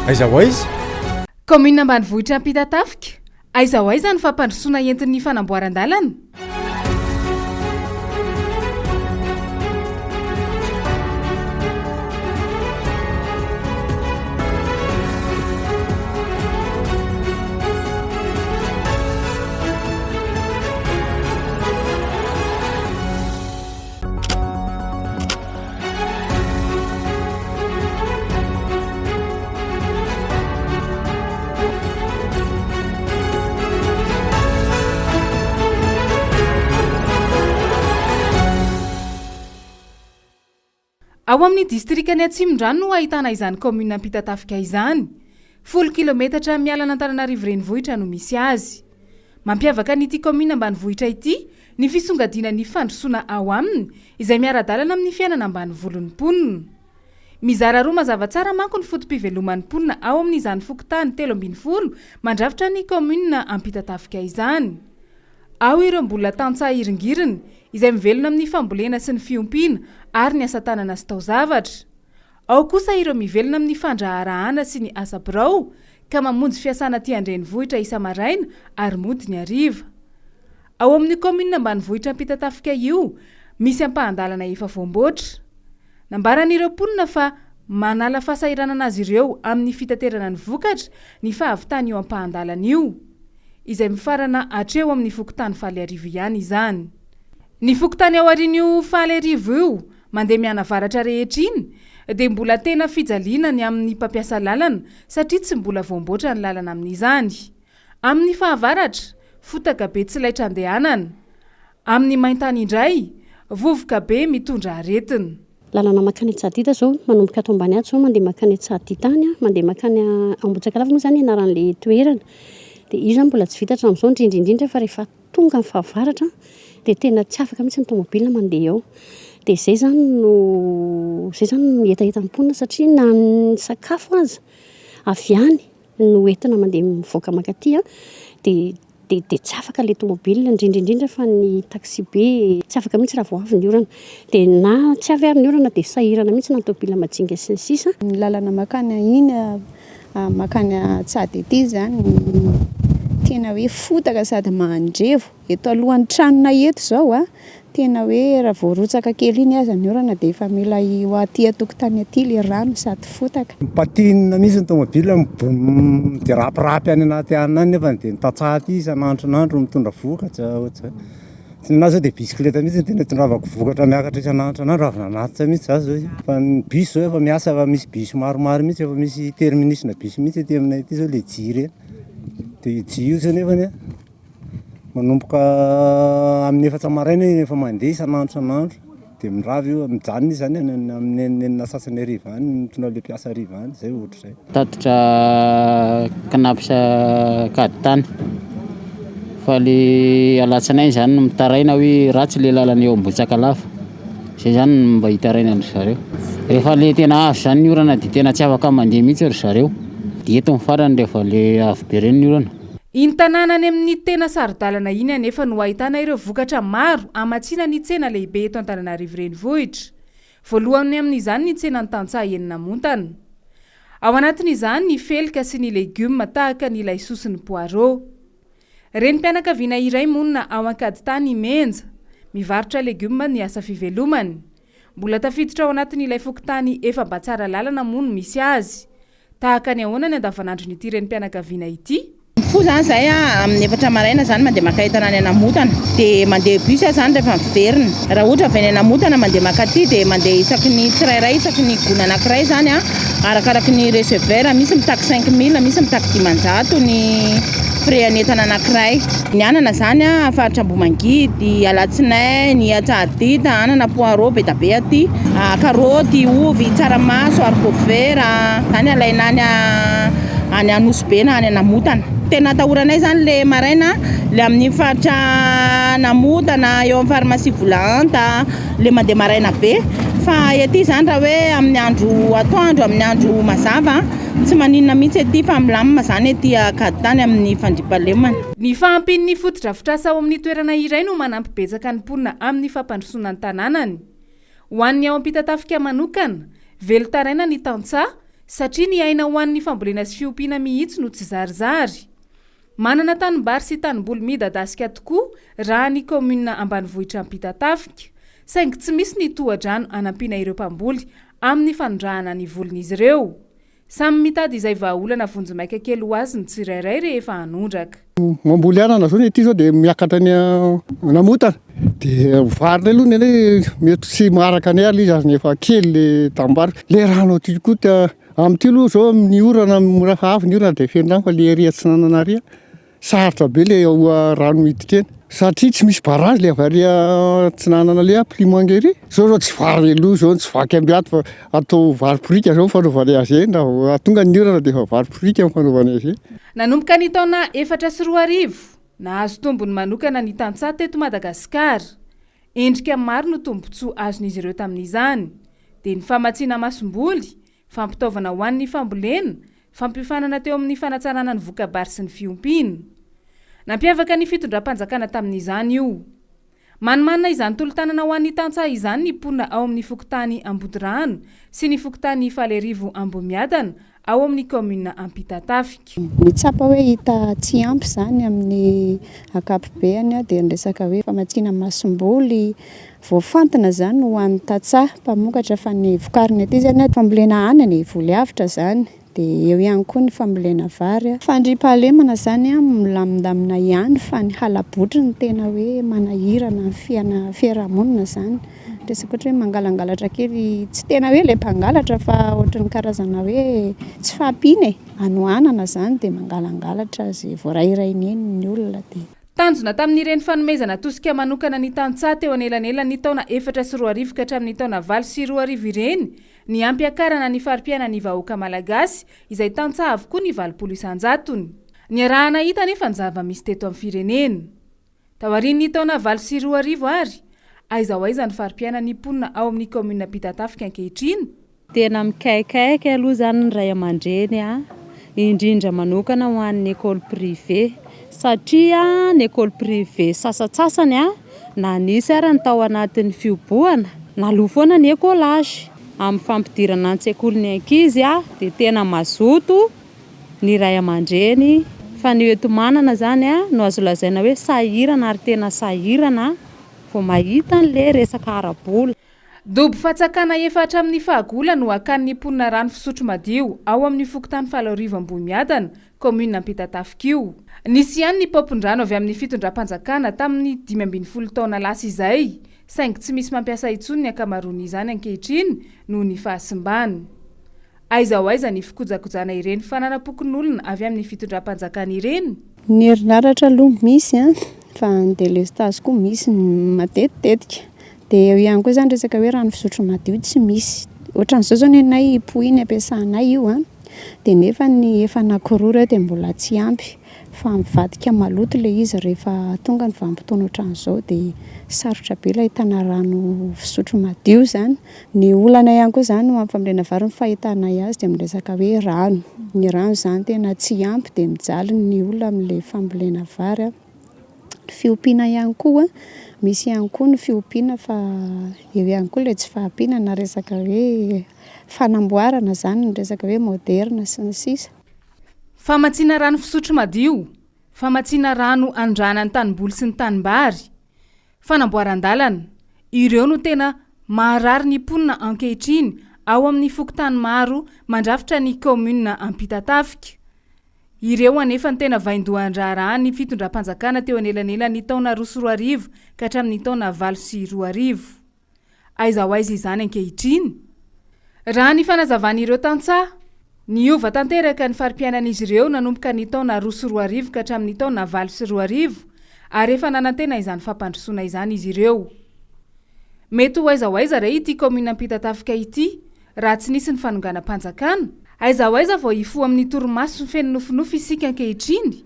Aiza ho aiza Commune ambanivohitra Ampitatafika. Aiza ho aiza ny fampandrosoana entin'ny fanamboaran-dalana. Ao amin'ny distrikany Atsimon-drano no ahitana izany commune Ampitatafika izany. 10 kilometatra mialana Antananarivo renivohitra no misy azy. Mampiavaka n'ity commune ambanivohitra ity ny fisongadinan'ny fandrosoana ao aminy izay miara-dalana amin'ny fiainana ambanivolon'ny mponina. Mizara roa mazava tsara manko ny fotom-piveloman'ny mponina ao amin'izany fokontany 13 mandrafitra ny commune Ampitatafika izany. Ao ireo mbola tantsaha iringiriny izay mivelona amin'ny fambolena sy ny fiompiana ary ny asa tanana sy taozavatra. Ao kosa ireo mivelona amin'ny fandraharahana sy ny asa birao ka mamonjy fiasana aty an-drenivohitra isa-maraina ary mody ny hariva. Ao amin'ny commune ambanivohitra Ampitatafika io misy ampahandalana efa voamboatra. Nambaran'ireo mponina fa manala fahasahiranana azy ireo amin'ny fitaterana ny vokatra ny fahavitany io ampahandalana io, izay mifarana hatreo amin'ny fokontany 7 ihany izany. Ny fokontany ao aorian'io 7 io mandeha mianavaratra rehetra iny dia mbola tena fijaliana ny amin'ny mpampiasa lalana satria tsy mbola voamboatra ny lalana amin'izany. Amin'ny fahavaratra, fotaka be tsy laitra andehanana. Amin'ny maintany indray, vovoka be mitondra aretina. Lalana makany Atsadita zao manomboka ato ambany ato zao mandeha makany Atsaditany, mandeha makany Ambotsakalafa moa zany anaran'le toerana. Dia io zany mbola tsy vita hatramin'izao indrindra fa rehefa tonga ny fahavaratra dia tena tsy afaka mihitsy ny tomobila mandeha ao. Dia zay zany no hetaheta mponina satria na ny sakafo aza avy any no entina mandeha mivoaka makaty dia tsy afaka le tomobila indrindra fa ny taxi be tsy afaka mihitsy raha vao avy ny orana. Dia na tsy avy ary ny orana dia sahirana mihitsy na ny tomobila majinga sy ny sisa. Ny lalana makany iny makany Atsady ity zany tena hoe fotaka sady mandrevo. Eto alohan'ny tranona eto zao tena hoe raha voarotsaka kely iny aza ny orana dia efa mila ho aty atokotany aty le rano sady fotaka. Patinina mihitsy ny tomobila dia rapirapy any anaty anina nefa dia nitatsaha aty isan'andro mitondra vokatra. Tsy ninazy dia bisikileta mihitsy tena tondravako vokatra miakatra isan'andro avy nanatitra mihitsy za zao. Fa ny bus zao efa miasa, efa misy bus maromaro mihitsy, efa misy terminisina bus mihitsy aty aminay ity zao le jire. Dia io zao nefa manomboka amin'ny 4 maraina efa mandeha isan'andro dia miravy io mijanona izy zany amin'ny sasany hariva any mitondra le mpiasa hariva any zay ohatra zay. Tatitra kanapisa kaditany fa le alatsanainy zany no mitaraina hoe ratsy le lalana eo Ambotsakalafa. Zay zany mba hitaraina ry zareo. Rehefa le tena avy zany ny orana dia tena tsy afaka mandeha mihitsy ry zareo. Dia eto mifarany rehefa le avy be reny ny orana. Iny tanànany amin'ny tena sarodalana iny anefa no ahitana ireo vokatra maro amatsiana ny tsena lehibe eto Antananarivo renivohitra. Voalohany amin'izany ny tsenan'ny tantsaha Eninamontana. Ao anatin'izany ny felika sy ny legioma tahaka ny laisoa sy ny poireau. Renim-pianakaviana iray monina ao Ankaditany Menja, mivarotra legioma ny asa fivelomany. Mbola tafiditra ao anatin'ilay fokontany efa mba tsara lalana moa no misy azy. Tahaka ny ahoana ny andavanandro n'ity renim-pianakaviana ity? Fo zany zay amin'ny 4 maraina zany mandeha maka entana any Enamotana dia mandeha bus zany rehefa miverina. Raha ohatra avy any Enamotana mandeha makaty dia mandeha isaky ny tsirairay isaky ny gona anankiray zany arakaraky ny receveur, misy mitaky 5000, misy mitaky 500 ny frais an'entana anankiray. Ny anana zany faritra Ambohimangidy, Alatsinainy, Atsadita, anana poireau be da be aty, karaoty, ovy, tsaramaso, haricot vert zany alaina any Anosy na any Enamotana. Tena atahoranay zany le maraina le amin'ny faritra Namotana eo amin'ny pharmacie volanta le mandeha maraina be. Fa ety zany raha hoe amin'ny andro atoandro, amin'ny andro mazava tsy maninona mihitsy ety fa milamina zany ety Akaditany amin'ny fandriampahalemana. Ny fahampin'ny fotodrafitrasa ao amin'ny toerana iray no manampy betsaka ny mponina amin'ny fampandrosoana ny tanànany. Ho an'ny ao Ampitatafika manokana, velotaraina ny tantsaha satria ny aina ho an'ny fambolena sy fiompiana mihitsy no tsy zarizary. Manana tanimbary sy tanimboly midadasika tokoa raha ny komuna ambanivohitra Ampitatafika, saingy tsy misy ny tohadrano anampiana ireo mpamboly amin'ny fanondrahana ny volon'izy ireo. Samy mitady izay vahaolana vonjimaika kely ho azy ny tsirairay rehefa hanondraka. Mamboly anana zao ity zao dia miakatra ny namotana dia varina aloha ny mety tsy maraka ny ala izy azy nefa kely le tambary le rano ty koa amin'ity aloha zao ny orana mora hafa ny orana dia fenona fa le ria tsy nanana ria sarotra be le rano hiditra eny satria tsy misy barazy le avaria tsy nanana le plimangery zao tsy vary aloha zao tsy vaky ambiaty fa atao variporika zao fanaovany azy eny raha tonga ny orana dia efa variporika fanaovany azy eny. Nanomboka ny taona 4 nahazo tombony manokana ny tantsaha teto Madagasikara. Endrika maro no tombontsoa azon'izy ireo tamin'izany dia ny famatsiana masom-boly, fampitaovana ho an'ny fambolena, fampifanana teo amin'ny fanatsarana ny vokabary sy ny fiompiana. Nampiavaka ny fitondram-panjakana tamin'izany io. Manimanina izany tolo-tanana ho an'ny tantsaha izany ny ponina ao amin'ny fokontany Ambodirano sy ny fokontany Falerivo Ambomiadana ao amin'ny komuna Ampitatafika. Mitsapa hoe hita tsy ampy zany amin'ny akapobeany dia resaka hoe famatsiana masom-boly voafantina zany ho an'ny tantsaha mpamokatra fa ny vokariny aty zany fambolena anana voly avitra zany. Dia eo ihany koa ny fambolena vary. Fandriampahalemana zany milamindamina ihany fa ny halabotra ny tena hoe manahirana ny fiarahamonina zany. Resaka ohatra hoe mangalangalatra kely tsy tena hoe le mpangalatra fa ohatran'ny karazana hoe tsy fahampiana anoanana zany dia mangalangalatra izay voarairainy eny ny olona dia. Tanjona tamin'ireny fanomezana tosika manokana ny tantsaha teo anelanela ny taona 4 ka hatramin'ny taona 5 ireny ny ampiakarana ny farimpiana ny vahoaka malagasy izay tantsaha avokoa ny 20 isan-jatony. Ny arahana hita nefa ny zava-misy teto amin'ny firenena. Taorian'ny taona 5 ary Aiza ny farimpiana ny ponina ao amin'ny komuna Ampitatafika ankehitriny. Tena mikaikaiky aloha zany ny ray aman-dreny indrindra manokana ho an'ny école privée satria ny école privée sasatsasany na nisy ary ny tao anatin'ny fiuboana na lo foana ny écolage amin'ny fampidirana an-tsekoly ny ankizy dia tena mazoto ny ray aman-dreny fa ny eto manana zany no azo lazaina hoe sahirana ary tena sahirana vao mahita n'le resaka ara-bola. Dobo fatsakana efa hatramin'ny fahagola no akan'ny ponina rano fisotro madio ao amin'ny fokontany Falerivo Ambomiadana komuna Ampitatafika io. Nisy ihany ny popon-drano avy amin'ny fitondram-panjakana tamin'ny 15 taona lasa izay, saingy tsy misy mampiasa intsony ny ankamaroany izany ankehitriny noho ny fahasimbany. Aiza ny fikojakojana ireny fananapokon'olona avy amin'ny fitondram-panjakana ireny? Ny herinaratra aloha misy fa ny délestage koa misy matetitetika. Dia eo ihany koa zany resaka hoe rano fisotro madio tsy misy. Ohatran'izao zao ny anay poiny ampiasanay io dia nefa ny efa anankiroa dia mbola tsy ampy fa mivadika maloto le izy rehefa tonga ny vanim-potoana ohatran'izao dia sarotra be ilay ahitana rano fisotro madio zany. Ny olana ihany koa zany amin'ny fambolena vary ny fahitanay azy dia miresaka hoe rano. Ny rano zany tena tsy ampy dia mijaly ny olona amin'ilay fambolena vary. Fiompiana ihany koa misy ihany koa ny fiompiana fa eo ihany koa ilay tsy fahampiana na resaka hoe fanamboarana zany ny resaka hoe moderna sy ny sisa. Famatsiana rano fisotro madio, famatsiana rano andrana ny tanimboly sy ny tanimbary, fanamboaran-dalana, ireo no tena maharary ny ponina ankehitriny ao amin'ny fokontany maro mandrafitra ny komuna Ampitatafika. Ireo anefa ny tena vaindohan-draharaha ny fitondram-panjakana teo anelanela ny taona 20 ka hatramin'ny taona 20. Aiza izany ankehitriny? Raha ny fanazavan'ireo tantsaha, niova tanteraka ny farimpianan'izy ireo nanomboka ny taona 20 ka hatramin'ny taona 20 ary efa nanantena izany fampandrosoana izany izy ireo. Mety ho aiza raha ity komuna Ampitatafika ity raha tsy nisy ny fanonganam-panjakana. Aiza vao hifoha amin'ny torimaso feno nofinofy isika ankehitriny.